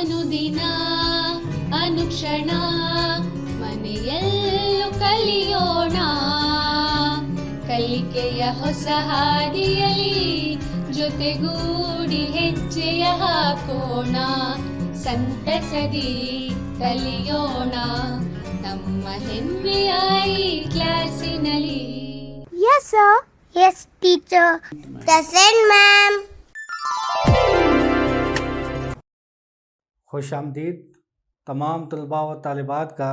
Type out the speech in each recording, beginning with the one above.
ಅನುದಿನ ಅನುಕ್ಷಣ ಮನೆಯಲ್ಲೂ ಕಲಿಯೋಣ ಕಲಿಕೆಯ ಹೊಸ ಹಾದಿಯಲಿ ಜೊತೆಗೂಡಿ ಹೆಜ್ಜೆಯ ಹಾಕೋಣ ಸಂತಸದಿ ಕಲಿಯೋಣ ನಮ್ಮ ಹೆಮ್ಮೆಯ ಈ ಕ್ಲಾಸಿನಲ್ಲಿ. Yes, sir. Yes, teacher. Present, ma'am. खुशामदीद तमाम तलबा व तालिबात का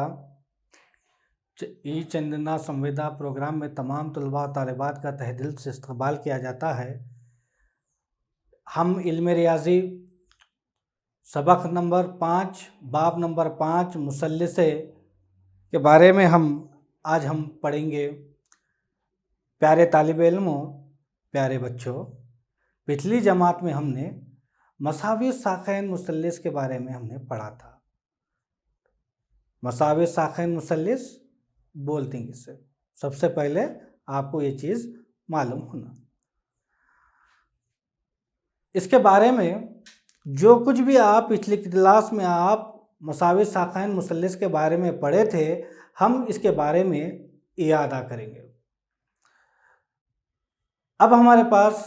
ई चंदना संविदा प्रोग्राम में तमाम तलबा व तालिबात का तहे दिल से इस्तकबाल किया जाता है। हम इल्म रियाज़ी सबक नंबर 5 बाब नंबर 5 मुसल्लिसे के बारे में आज हम पढ़ेंगे। प्यारे तालिब इल्मों, प्यारे बच्चों, पिछली जमात में हमने मसावी साखैन मुसल्लिस के बारे में हमने पढ़ा था। मसावी साखैन मुसल्लिस बोलते हैं किसे? सबसे पहले आपको ये चीज़ मालूम होना। इसके बारे में जो कुछ भी आप पिछली क्लास में आप मसावी साखैन मुसल्लिस के बारे में पढ़े थे, हम इसके बारे में इयादा करेंगे। अब हमारे पास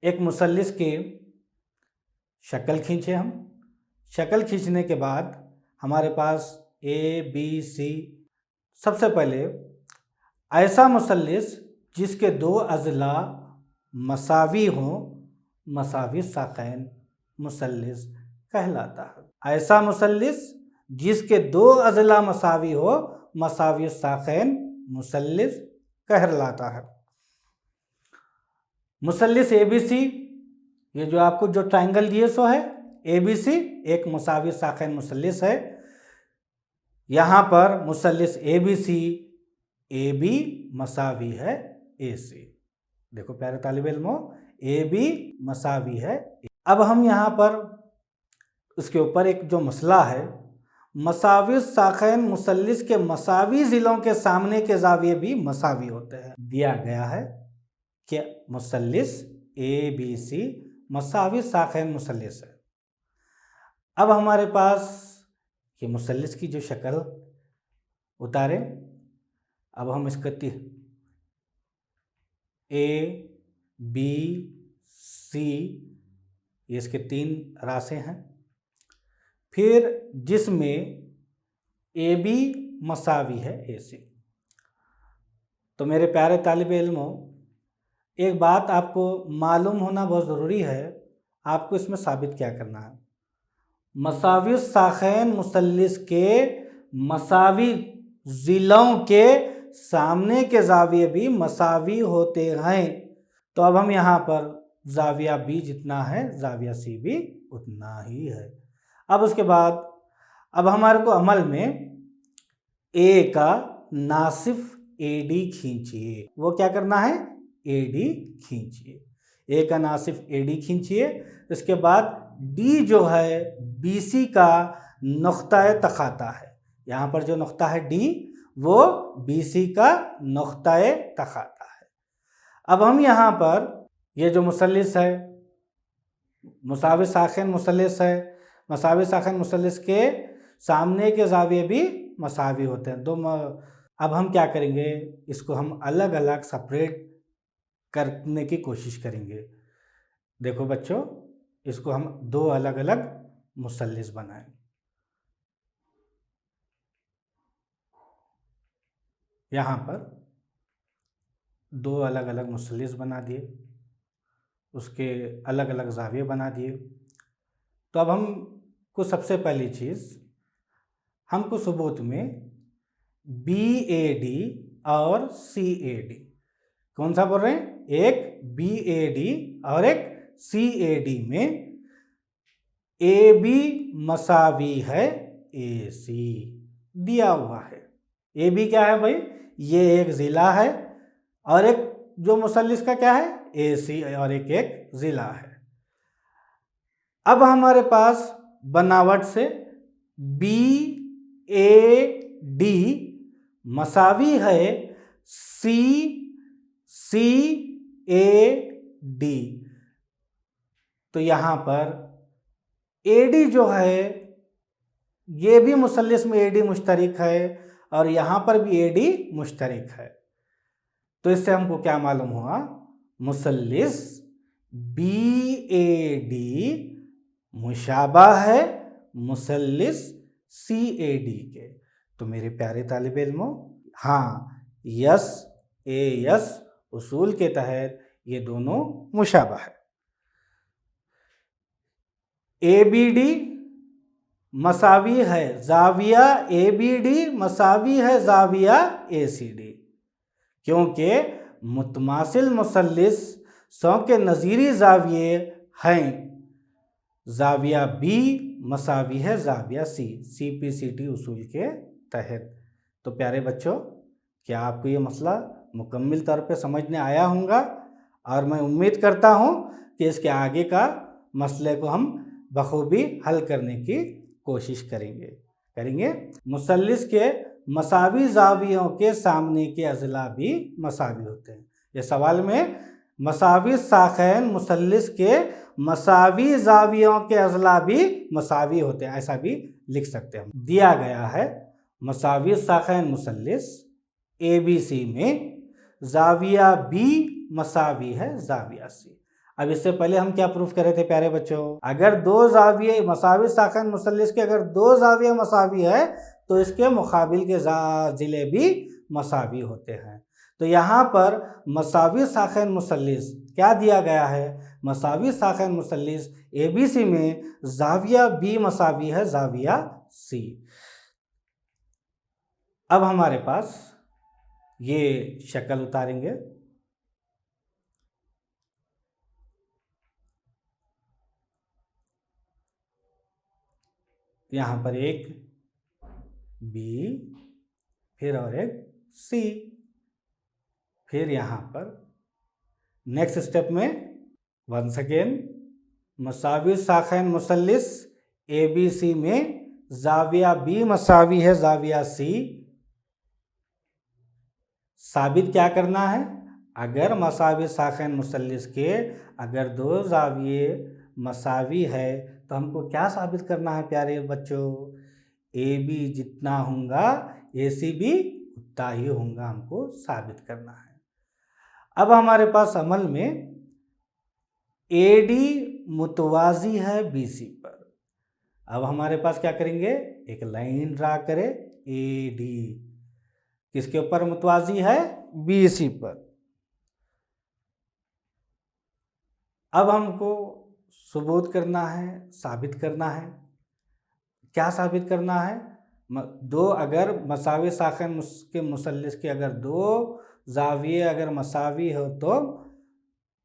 एक मुसल्लिस की शक्ल खींचे हम। शक्ल खींचने के बाद हमारे पास ए बी सी। सबसे पहले ऐसा मुसल्लिस जिसके दो अज़ला मसावी हों मसावी साखैन मुसल्लिस कहलाता है। ऐसा मुसल्लिस जिसके दो अज़ला मसावी हो मसावी साखैन मुसल्लिस कहलाता है। मुसल्लिस ए बी सी, ये जो आपको जो ट्रायंगल दिए सो है ए बी सी, एक मुसावी साखैन मुसल्लिस है। यहाँ पर मुसल्लिस A B C, A B मसावी है ए सी। देखो प्यारे तालिब इल्मों, ए बी मसावी है। अब हम यहाँ पर उसके ऊपर एक जो मसला है, मसावी साखैन मुसल्लिस के मसावी ज़िलों के सामने के ज़ाविये भी मसावी होते हैं। दिया गया है कि मुसल्लिस ए बी सी मसावी साखैन मुसल्लिस है। अब हमारे पास ये मुसल्लिस की जो शक्ल उतारें। अब हम इसका ए बी सी, ये इसके 3 रास्ते हैं। फिर जिसमें ए बी मसावी है ए सी। तो मेरे प्यारे तालिब इल्मों, एक बात आपको मालूम होना बहुत ज़रूरी है। आपको इसमें साबित क्या करना है? मसावी साखैन मुसल्लिस के मसावी ज़िलों के सामने के ज़ाविये भी मसावी होते हैं। तो अब हम यहाँ पर ज़ाविया बी जितना है ज़ाविया सी भी उतना ही है। अब उसके बाद अब हमारे को अमल में ए का नासिफ ए डी खींचिए। वो क्या करना है? A D खींचिए। ए का नासिफ ए डी खींचिए। इसके बाद डी जो है बी सी का नुक्ता-ए तखाता है। यहाँ पर जो नुक्ता है डी, वो बी सी का नुक्ता-ए तखाता है। अब हम यहाँ पर ये जो मुसल्लिस है मुसावी साखैन मुसल्लिस है, मसावी साखैन मुसल्लिस के सामने के ज़ाविये भी मसावी होते हैं। अब हम क्या करेंगे? इसको हम अलग अलग सेपरेट करने की कोशिश करेंगे। देखो बच्चों, इसको हम 2 अलग अलग मुसल्लिस बनाएं। यहाँ पर 2 अलग अलग मुसल्लिस बना दिए, उसके अलग अलग ज़ाविये बना दिए। तो अब हमको सबसे पहली चीज़, हमको सबूत में बी ए डी और सी ए डी, कौन सा बोल रहे हैं? एक बी ए डी और एक सी ए डी में ए बी मसावी है ए सी दिया हुआ है। ए बी क्या है भाई? ये एक ज़िला है और एक जो मुसल्लिस का क्या है? ए सी और एक ज़िला है। अब हमारे पास बनावट से बी ए डी मसावी है सी सी ए डी। तो यहाँ पर एडी जो है ये भी मुसल्लिस में एडी मुश्तरिक है और यहाँ पर भी एडी मुश्तरिक है। तो इससे हमको क्या मालूम हुआ, मुसल्लिस BAD मुशाबा है मुसल्लिस CAD के। तो मेरे प्यारे तालिब इल्मों, हाँ, SAS उसूल के तहत ये दोनों मुशाबा है। ABD मसावी है जाविया ABD मसावी है जाविया ACD, क्योंकि मुतमासिल मुसल्लिस सौ के नज़ीरी जाविये हैं। जाविया B मसावी है जाविया C, CPCT उसूल के तहत। तो प्यारे बच्चों, क्या आपको ये मसला मुकम्मल तौर पे समझ में आया होगा? और मैं उम्मीद करता हूँ कि इसके आगे का मसले को हम बखूबी हल करने की कोशिश करेंगे। मुसल्लिस के मसावी जावियों के सामने के अज़ला भी मसावी होते हैं। ये सवाल में मसावी साखैन मुसल्लिस के मसावी जावियों के अज़ला भी मसावी होते हैं, ऐसा भी लिख सकते हैं। दिया गया है मसावी साखैन मुसल्लिस ABC में जाविया B मसावी है जाविया C। अब इससे पहले हम क्या प्रूफ कर रहे थे प्यारे बच्चों, अगर दो जाविये मसावी साखैन मुसल्लिस के अगर दो जाविये मसावी है तो इसके मुकाबिल के ज़िले भी मसावी होते हैं। तो यहाँ पर मसावी साखैन मुसल्लिस क्या दिया गया है, मसावी साखैन मुसल्लिस ABC में जाविया B मसावी है जाविया C। अब हमारे पास ये शक्ल उतारेंगे। यहाँ पर एक B फिर और एक C, फिर यहाँ पर नेक्स्ट स्टेप में वंस अगेन मसावी साखैन मुसल्लिस ABC में जाविया B मसावी है जाविया C। साबित क्या करना है, अगर मसावी साखैन मुसल्लिस के अगर दो जाविये मसावी है तो हमको क्या साबित करना है प्यारे बच्चों, AB जितना होगा AC भी उतना ही होगा, हमको साबित करना है। अब हमारे पास अमल में AD मुतवाजी है BC पर। अब हमारे पास क्या करेंगे, एक लाइन ड्रा करें AD किसके ऊपर मुतवाजी है, BC पर। अब हमको सबूत करना है, साबित करना है। क्या साबित करना है, दो अगर मसावी साखैन के मुसल्लिस के अगर दो जाविये अगर मसावी हो तो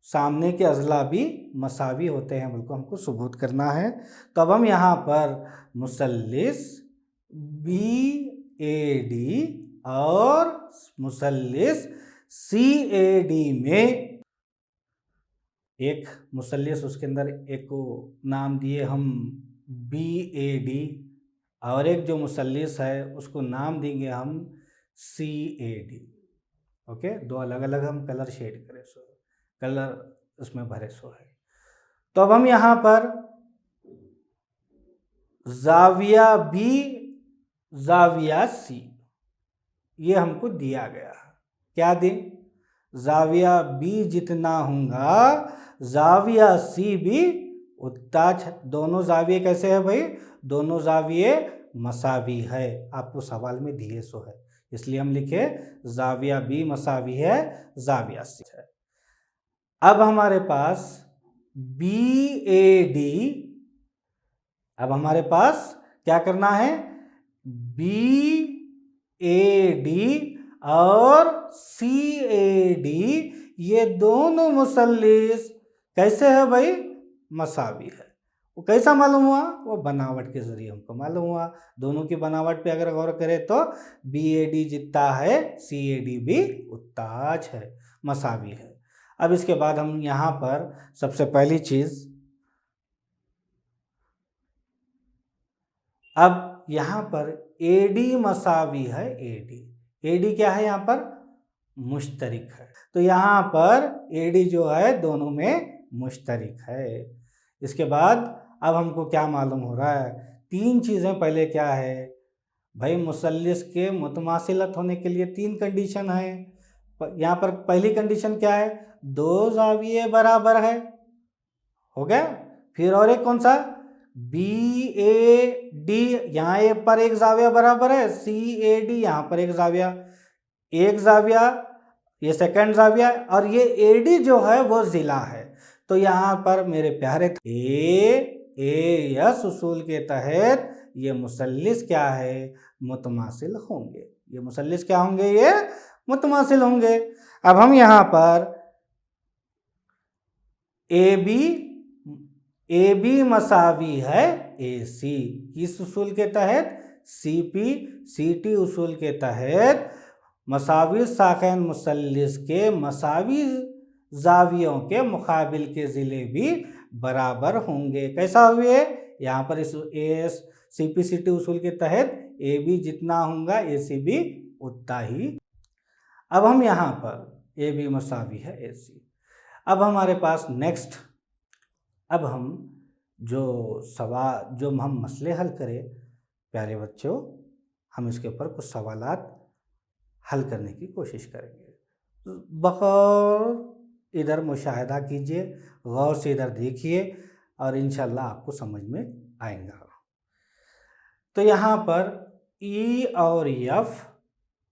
सामने के अज़ला भी मसावी होते हैं, बिल्कुल हमको सबूत करना है। तो अब हम यहाँ पर मुसल्लिस BAD और मुसल्लिस CAD में एक मुसल्लिस उसके अंदर एक को नाम दिए हम BAD और एक जो मुसल्लिस है उसको नाम देंगे हम CAD। ओके, दो अलग अलग हम कलर शेड करें, सो कलर उसमें भरे सो है। तो अब हम यहाँ पर जाविया B जाविया C ये हमको दिया गया है। क्या दें, जाविया B जितना होगा जाविया C भी उतना। दोनों जाविये कैसे है भाई, दोनों जाविये मसावी है, आपको सवाल में दिए सो है, इसलिए हम लिखे जाविया B मसावी है जाविया C है। अब हमारे पास BAD, अब हमारे पास क्या करना है, BAD और CAD ये दोनों मुसल्लिस कैसे है भाई, मसावी है। वो कैसा मालूम हुआ, वो बनावट के जरिए हमको मालूम हुआ। दोनों की बनावट पे अगर गौर करें तो BAD जितना है CAD भी उतना है, मसावी है। अब इसके बाद हम यहाँ पर सबसे पहली चीज़, अब यहाँ पर AD मसावी है AD क्या है यहाँ पर, मुश्तरिक है। तो यहाँ पर AD जो है दोनों में मुश्तरिक है। इसके बाद अब हमको क्या मालूम हो रहा है, तीन चीज़ें पहले क्या है भाई, मुसल्लिस के मुतमासिलत होने के लिए तीन कंडीशन है। यहाँ पर पहली कंडीशन क्या है, दो जाविये बराबर है, हो गया। फिर और एक कौन सा, बी ए डी, यहाँ ए पर एक जाविया बराबर है, सी ए डी यहाँ पर एक जाविया, ये सेकंड जाविया, और ये ए डी जो है वो जिला है। तो यहाँ पर मेरे प्यारे ए यस उसूल के तहत ये मुसल्लिस क्या है, मुतमासिल होंगे। ये मुसल्लिस क्या होंगे, ये मुतमासिल होंगे। अब हम यहाँ पर ए बी मसावी है ए सी, किस उसूल के तहत, सी पी सी टी उसूल के तहत मसावी साखैन मुसल्लिस के मसावी जावियों के मुकाबिल के ज़िले भी बराबर होंगे। कैसा हुए, यहाँ पर इस S C P C T उसूल के तहत ए बी जितना होगा ए सी भी उतना ही। अब हम यहाँ पर ए बी मसावी है ए सी। अब हमारे पास नेक्स्ट, अब हम जो हम मसले हल करें प्यारे बच्चों, हम इसके ऊपर कुछ सवालात हल करने की कोशिश करेंगे। बगौर इधर मुशाहिदा कीजिए, गौर से इधर देखिए और इंशाल्लाह आपको समझ में आएगा। तो यहाँ पर ई और एफ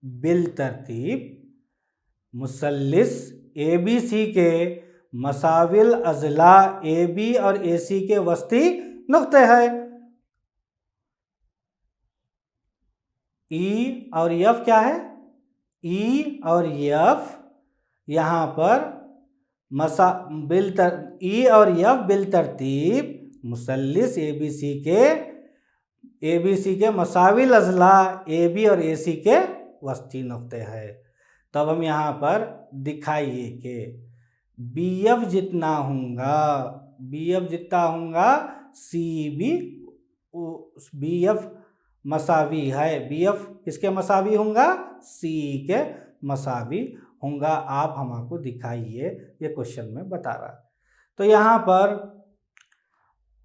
बिल तरतीब मुसल्लिस ए बी सी के मसाविल अजला ए बी और ए सी के वस्ती नुक्ते है। ई और एफ क्या है, ई और एफ यहाँ पर ई और एफ बिल तरतीब मुसल्लिस ए बी सी के मसाविल अजला ए बी और ए सी के वस्ती नुक्ते है। तब हम यहाँ पर दिखाइए कि बी एफ जितना होगा सी बी एफ मसावी है, बी एफ किसके मसावी होगा, सी के मसावी होगा। आप हमको दिखाइए, ये क्वेश्चन में बता रहा। तो यहाँ पर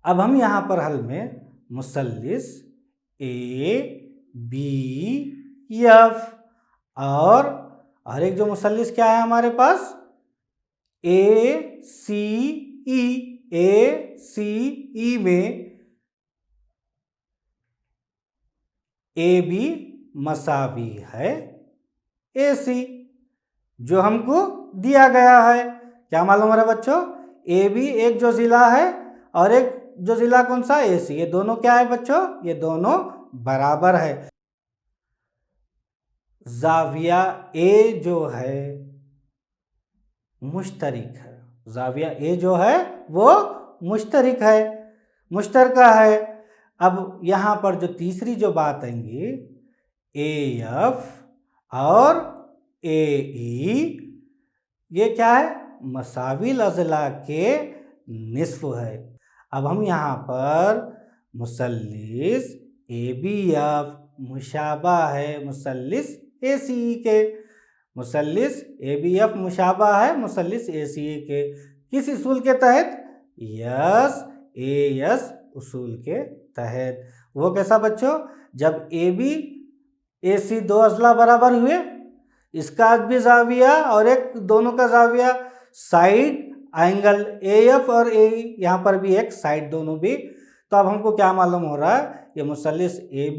अब हम यहाँ पर हल में मुसल्लिस ए बी एफ और हर एक जो मुसल्लिस क्या है हमारे पास, ए सी ई में ए बी मसावी है ए सी, जो हमको दिया गया है। क्या मालूम है बच्चों, ए बी एक जो ज़िला है और एक जो ज़िला कौन सा, ए सी, ये दोनों क्या है बच्चों, ये दोनों बराबर है। जाविया ए जो है मुश्तरिक है, जाविया ए जो है वो मुश्तरका है। अब यहाँ पर जो तीसरी जो बात आएंगी, ए एफ और ए ई, ये क्या है, मसाविल अजला के निस्फ है। अब हम यहाँ पर मुसल्लिस ए बी एफ मुशाबा है मुसल्लिस ए सी ई के, मुसल्लिस ए बी एफ मुशाबा है मुसल्लिस ए सी ई के, किस उसूल के तहत, यस ए यस उसूल के तहत। वो कैसा बच्चों, जब ए बी ए सी दो अजला बराबर हुए, इसका भी जाविया और एक दोनों का जाविया साइड एंगल ए एफ और ए, यहाँ पर भी एक साइड दोनों भी। तो अब हमको क्या मालूम हो रहा है, ये मुसल्लिस ए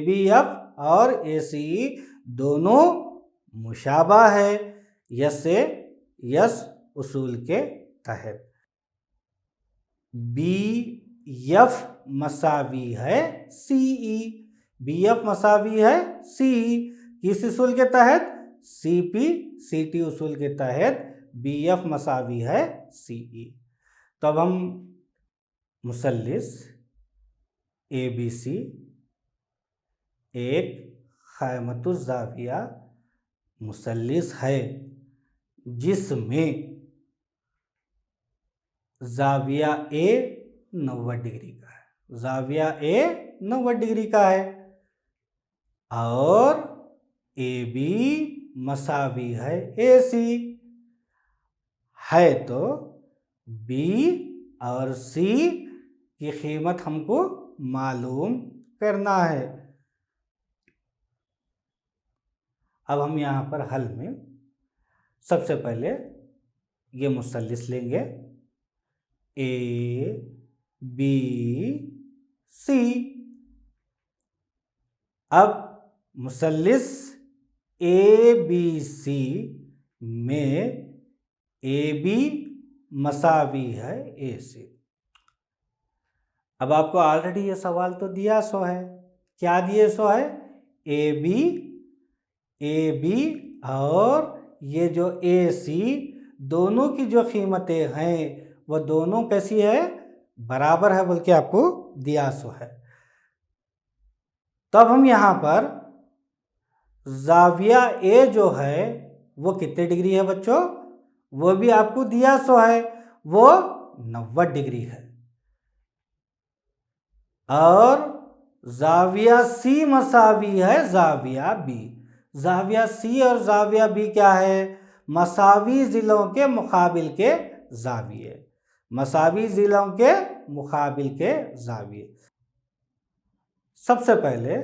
बी एफ और ए सी दोनों मुशाबा है यस से यस उसूल के तहत। बी एफ मसावी है सी ई, बी एफ मसावी है सी ई, किस उसूल के तहत, सी पी सी टी उसूल के तहत बी एफ मसावी है सी ई। तो अब हम मुसल्लिस ए बी सी एक क़ाइमतुज़ ज़ाविया मुसल्लिस है जिसमें ज़ाविया ए 90 डिग्री का है, ज़ाविया ए 90 डिग्री का है और ए बी मसावी है ए सी है। तो बी और सी की कीमत हमको मालूम करना है। अब हम यहाँ पर हल में सबसे पहले ये मुसल्लिस लेंगे ए बी सी। अब मुसल्लिस ए बी सी में ए बी मसावी है ए से। अब आपको ऑलरेडी ये सवाल तो दिया सो है, क्या दिए सो है, ए बी और ये जो ए सी दोनों की जो कीमतें हैं वो दोनों कैसी है, बराबर है बोल के आपको दिया सो है। तब हम यहाँ पर जाविया ए जो है वो कितने डिग्री है बच्चों, वो भी आपको दिया सो है, वो 90 डिग्री है। और जाविया सी मसावी है जाविया बी। जाविया सी और जाविया बी क्या है, मसावी ज़िलों के मुकाबिल के जाविये, मसावी ज़िलों के मुकाबिल के जाविये। सबसे पहले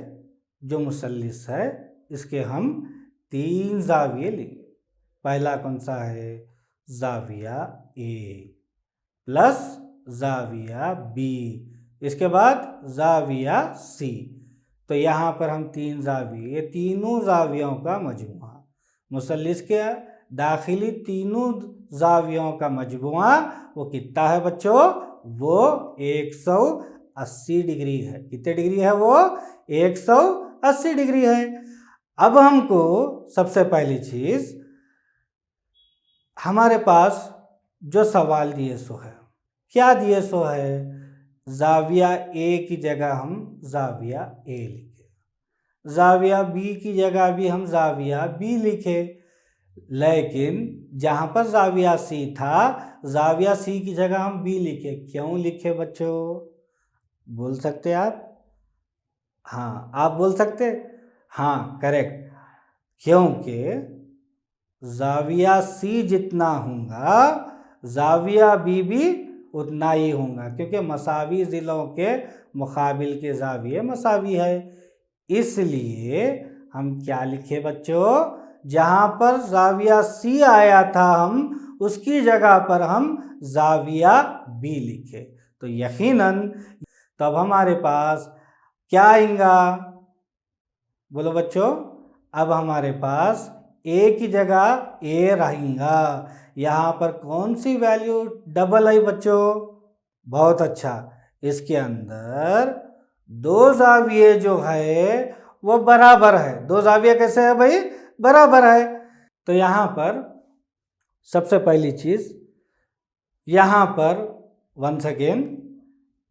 जो मुसल्लिस है इसके हम 3 जाविये लेंगे। पहला कौन सा है, जाविया ए प्लस जाविया बी, इसके बाद जाविया सी। तो यहाँ पर हम 3 जाविये, तीनों जावियों का मजमुआ, मुसल्लिस के दाखिली तीनों जावियों का मजमुआ वो कितना है बच्चों, वो 180 डिग्री है। कितने डिग्री है वो, 180 डिग्री है। अब हमको सबसे पहली चीज़ हमारे पास जो सवाल दिए सो है, क्या दिए सो है, जाविया ए की जगह हम जाविया ए लिखे, जाविया बी की जगह भी हम जाविया बी लिखे, लेकिन जहाँ पर जाविया सी था जाविया सी की जगह हम बी लिखे। क्यों लिखे बच्चों, बोल सकते आप, हाँ आप बोल सकते, हाँ करेक्ट, क्योंकि जाविया सी जितना होगा जाविया बी भी उतना ही होगा, क्योंकि मसावी ज़िलों के मुकाबिल के जाविये मसावी है। इसलिए हम क्या लिखे बच्चों, जहाँ पर जाविया सी आया था हम उसकी जगह पर हम जाविया बी लिखे। तो यकीनन तब हमारे पास क्या आएगा, बोलो बच्चों, अब हमारे पास ए की जगह ए रहेगा। यहाँ पर कौन सी वैल्यू डबल है बच्चों, बहुत अच्छा, इसके अंदर 2 जाविये जो है वो बराबर है। 2 जाविये कैसे है भाई, बराबर है। तो यहाँ पर सबसे पहली चीज़, यहाँ पर वंस अगेन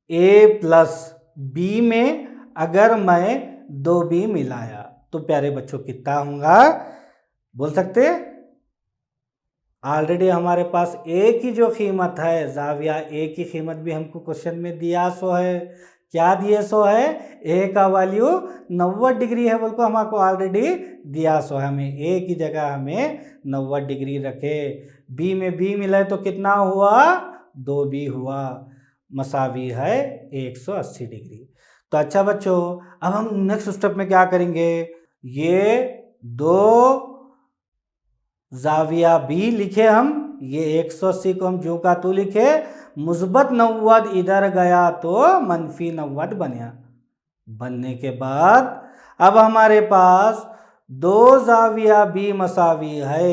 ए प्लस बी में अगर मैं 2 बी मिलाया तो प्यारे बच्चों कितना होगा, बोल सकते, ऑलरेडी हमारे पास ए की जो कीमत है, जाविया ए की कीमत भी हमको क्वेश्चन में दिया सो है, क्या दिए सो है, ए का वैल्यू 90 डिग्री है बोल को हमको ऑलरेडी दिया सो है। हमें ए की जगह हमें 90 डिग्री रखे, बी में बी मिला तो कितना हुआ, 2 बी हुआ, मसावी है 180 डिग्री। तो अच्छा बच्चों, अब हम नेक्स्ट स्टेप में क्या करेंगे, ये 2 जाविया बी लिखे हम, ये 180 को हम जो का तो लिखे, मुस्बत 90 इधर गया तो मनफी 90 बना। बनने के बाद अब हमारे पास 2 जाविया बी मसावी है,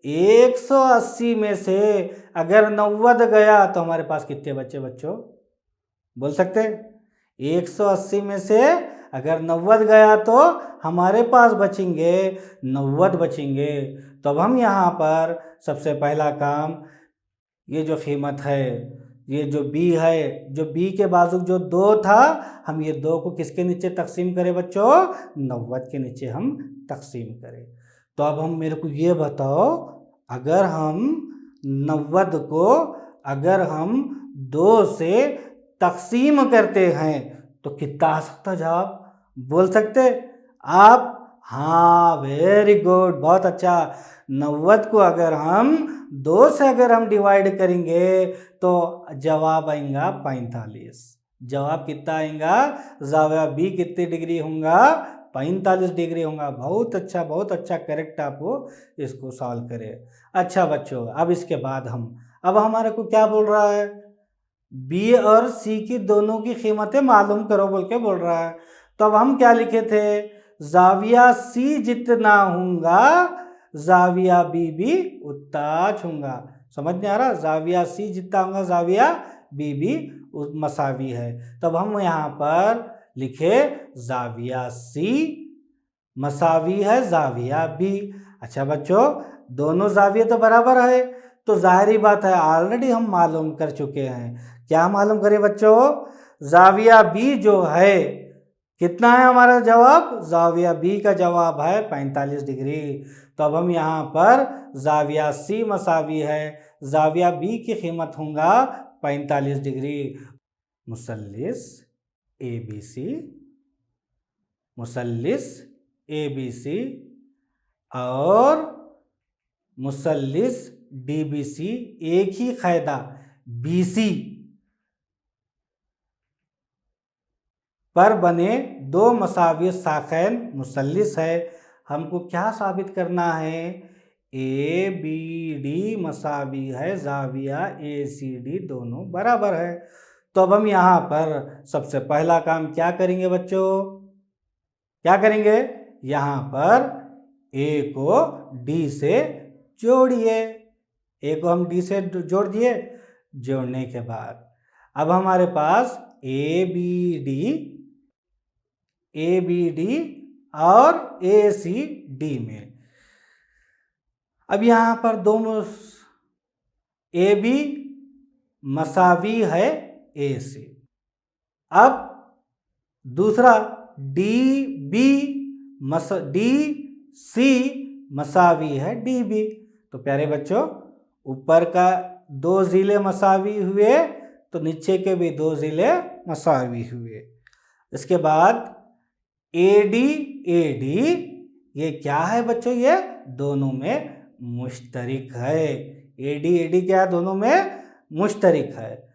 180 में से अगर 90 गया तो हमारे पास कितने बच्चे बच्चों, बोल सकते, 180 में से अगर 90 गया तो हमारे पास बचेंगे 90 बचेंगे। तो अब हम यहाँ पर सबसे पहला काम, ये जो कीमत है, ये जो बी है, जो बी के बाजू जो 2 था, हम ये 2 को किसके नीचे तकसीम करें बच्चों, 90 के नीचे हम तकसीम करें। तो अब हम मेरे को ये बताओ, अगर हम 90 को अगर हम 2 से तकसीम करते हैं तो कितना आ सकता जवाब, बोल सकते आप, हाँ वेरी गुड, बहुत अच्छा। 90 को अगर हम 2 से अगर हम डिवाइड करेंगे तो जवाब आएगा 45। जवाब कितना आएगा, जाविया बी कितने डिग्री होगा, 45 डिग्री होगा। बहुत अच्छा करेक्ट आप इसको सॉल्व करें। अच्छा बच्चों, अब इसके बाद अब हमारे को क्या बोल रहा है, बी और सी की दोनों की कीमतें मालूम करो बोल के बोल रहा है। तो अब हम क्या लिखे थे, जाविया सी जितना होगा जाविया बी भी उतना होगा। समझ में आ रहा, जाविया सी जितना होगा जाविया बी भी मसावी है। तब हम यहाँ पर लिखे जाविया सी मसावी है जाविया बी। अच्छा बच्चों, दोनों जाविया तो बराबर है, तो जाहिर बात है ऑलरेडी हम मालूम कर चुके हैं। क्या मालूम करें बच्चों, जाविया बी जो है कितना है हमारा जवाब, जाविया बी का जवाब है 45 डिग्री। तो अब हम यहाँ पर जाविया सी मसावी है जाविया बी की कीमत होगा 45 डिग्री। मुसल्लिस ए बी सी और मुसल्लिस डी बी सी एक ही कायदा बी सी पर बने दो मसावी साखैन मुसल्लिस है। हमको क्या साबित करना है, ए बी डी मसावी है जाविया ए सी डी दोनों बराबर है। तो अब हम यहाँ पर सबसे पहला काम क्या करेंगे बच्चों, क्या करेंगे, यहाँ पर ए को डी से जोड़िए। ए को हम डी से जोड़ दिए, जोड़ने के बाद अब हमारे पास ए बी डी और ए सी डी में, अब यहाँ पर दोनों ए बी मसावी है ए सी। अब दूसरा डी सी मसावी है डी बी। तो प्यारे बच्चों, ऊपर का दो ज़िले मसावी हुए तो नीचे के भी दो ज़िले मसावी हुए। इसके बाद ए डी ये क्या है बच्चों, ये दोनों में मुश्तरिक है। ए डी क्या है, दोनों में मुश्तरिक है।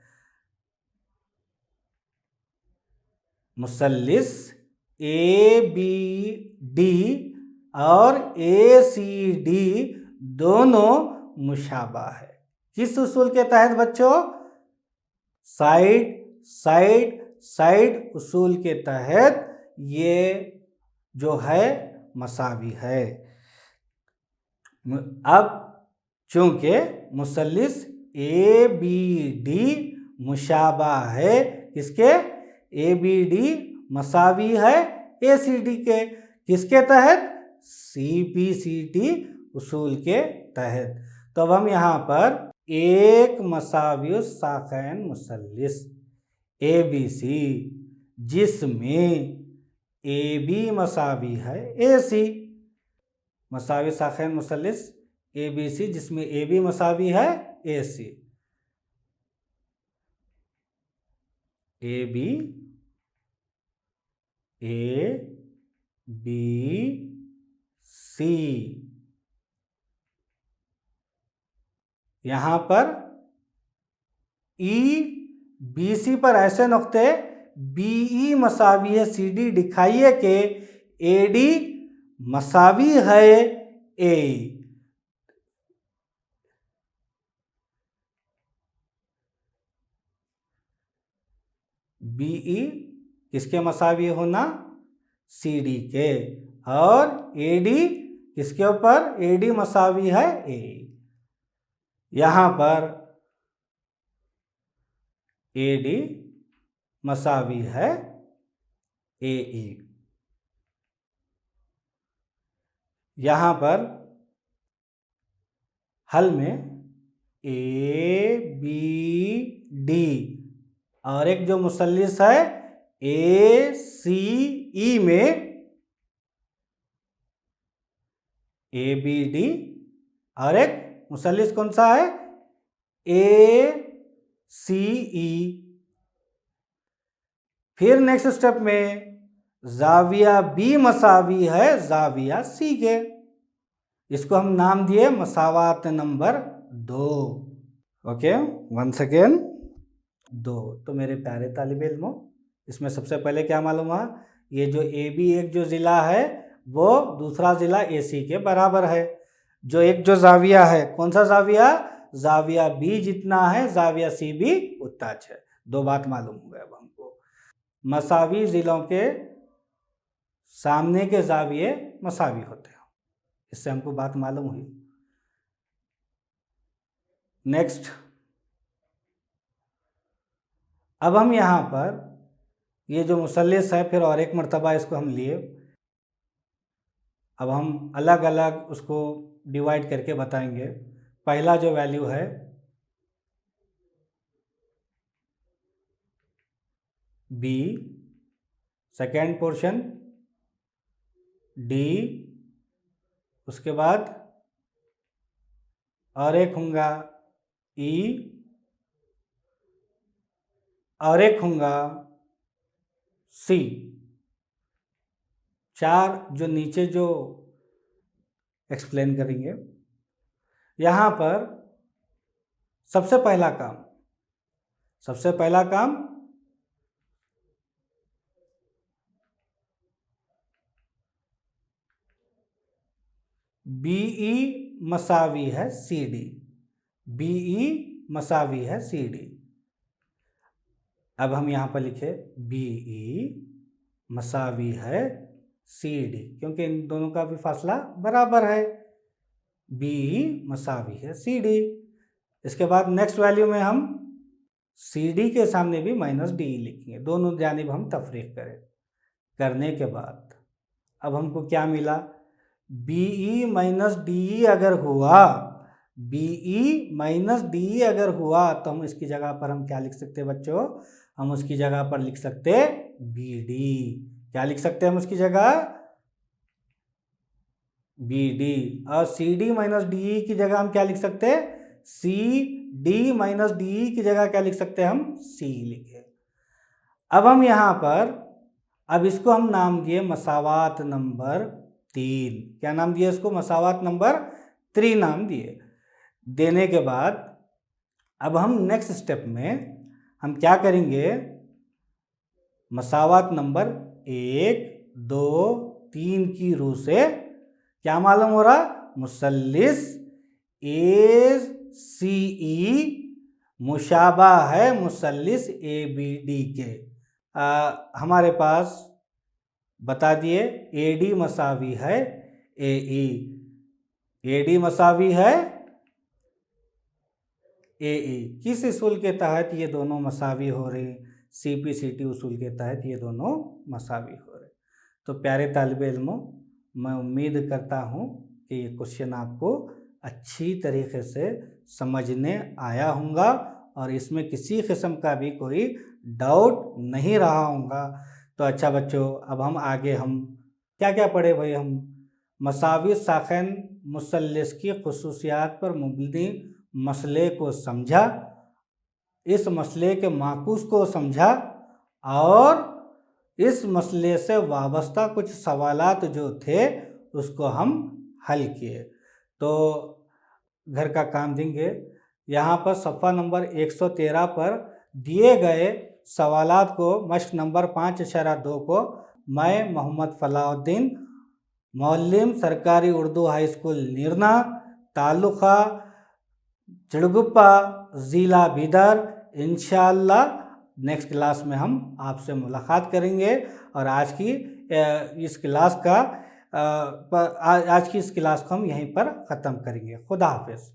मुसल्लिस ए बी डी और ए सी डी दोनों मुशाबा है। किस उसूल के तहत बच्चों, साइड उसूल के तहत ये जो है मसावी है। अब चूंकि मुसल्लिस ए बी डी मुशाबा है किसके, ए बी डी मसावी है ए सी डी के, किसके तहत, सी पी सी टी उसूल के तहत। तो अब हम यहाँ पर एक मसावी साखैन मुसल्लिस ए बी सी जिसमें ए बी मसावी है ए सी, मसावी साखैन मुसल्लिस ए बी सी जिसमें ए बी मसावी है ए सी, ए बी सी। यहाँ पर ई बी सी पर ऐसे नुक्ते बी ई मसावी है सी डी दिखाइए कि ए डी मसावी है ए। बी ई किसके मसावी होना, सी डी के, और ए डी किसके ऊपर, ए डी मसावी है ए। यहाँ पर ए डी मसावी है ए ई। यहाँ पर हल में ए बी डी और एक जो मुसल्लिस है ए सी ई में ए बी डी और एक मुसल्लिस कौन सा है, ए सी ई। फिर नेक्स्ट स्टेप में जाविया बी मसावी है जाविया सी के, इसको हम नाम दिए मसावात नंबर 2। Okay, once again 2। तो मेरे प्यारे तालिब इल्मों, इसमें सबसे पहले क्या मालूम हुआ, ये जो AB एक जो ज़िला है वो दूसरा ज़िला AC के बराबर है। जो एक जो जाविया है, कौन सा जाविया, जाविया B जितना है जाविया C भी उतना है। 2 बात मालूम हो गया अब हमको। मसावी ज़िलों के सामने के जाविये मसावी होते हैं, इससे हमको बात मालूम हुई। नेक्स्ट, अब हम यहाँ पर ये जो मुसल्लिस है, फिर और एक मर्तबा इसको हम लिए। अब हम अलग अलग उसको डिवाइड करके बताएंगे। पहला जो वैल्यू है B, सेकेंड पोर्शन D, उसके बाद और एक होगा E, और एक होगा C। 4 जो नीचे जो एक्सप्लेन करेंगे। यहाँ पर सबसे पहला काम BE मसावी है CD, BE मसावी है CD। अब हम यहाँ पर लिखे BE मसावी है CD, क्योंकि इन दोनों का भी फासला बराबर है। BE मसावी है CD। इसके बाद नेक्स्ट वैल्यू में हम CD के सामने भी -DE लिखेंगे, दोनों जानिब हम तफरीक करने के बाद अब हमको क्या मिला, BE -DE अगर हुआ, BE -DE अगर हुआ तो हम इसकी जगह पर हम क्या लिख सकते हैं बच्चों, हम उसकी जगह पर लिख सकते BD। क्या लिख सकते हैं हम उसकी जगह, BD। और CD -DE की जगह हम क्या लिख सकते हैं, CD -DE की जगह क्या लिख सकते हैं हम, C लिखे। अब हम यहाँ पर अब इसको हम नाम दिए मसावात नंबर 3। क्या नाम दिया इसको, मसावात नंबर 3 नाम दिए। देने के बाद अब हम नेक्स्ट स्टेप में हम क्या करेंगे, मसावात नंबर 1, 2, 3 की रूह से क्या मालूम हो रहा, मुसल्लिस ACE मुशाबा है मुसल्लिस ABD के। हमारे पास बता दिए AD मसावी है AE, AD मसावी है AE। किस उसूल के तहत ये दोनों मसावी हो रहे, CPCT उसूल के तहत ये दोनों मसावी हो रहे। तो प्यारे तालिब इल्मों, मैं उम्मीद करता हूँ कि ये क्वेश्चन आपको अच्छी तरीके से समझने आया होगा और इसमें किसी किस्म का भी कोई डाउट नहीं रहा होगा। तो अच्छा बच्चों, अब हम आगे हम क्या क्या पढ़े भाई, हम मसावी साखैन मुसल्लिस की खुसूसियात पर मुबनी मसले को समझा, इस मसले के माकूस को समझा और इस मसले से वाबस्ता कुछ सवालात जो थे उसको हम हल किए। तो घर का काम देंगे, यहाँ पर सफ़ा नंबर 113 पर दिए गए सवालात को मश्क नंबर 5/2 को मैं मोहम्मद फलाउद्दीन, मौल्लिम सरकारी उर्दू हाई स्कूल निर्ना, तालुका चिड़गुप्पा, ज़िला बीदर, इंशाअल्लाह नेक्स्ट क्लास में हम आपसे मुलाकात करेंगे। और आज की इस क्लास को हम यहीं पर ख़त्म करेंगे। खुदा हाफिज़।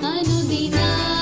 अनुदिना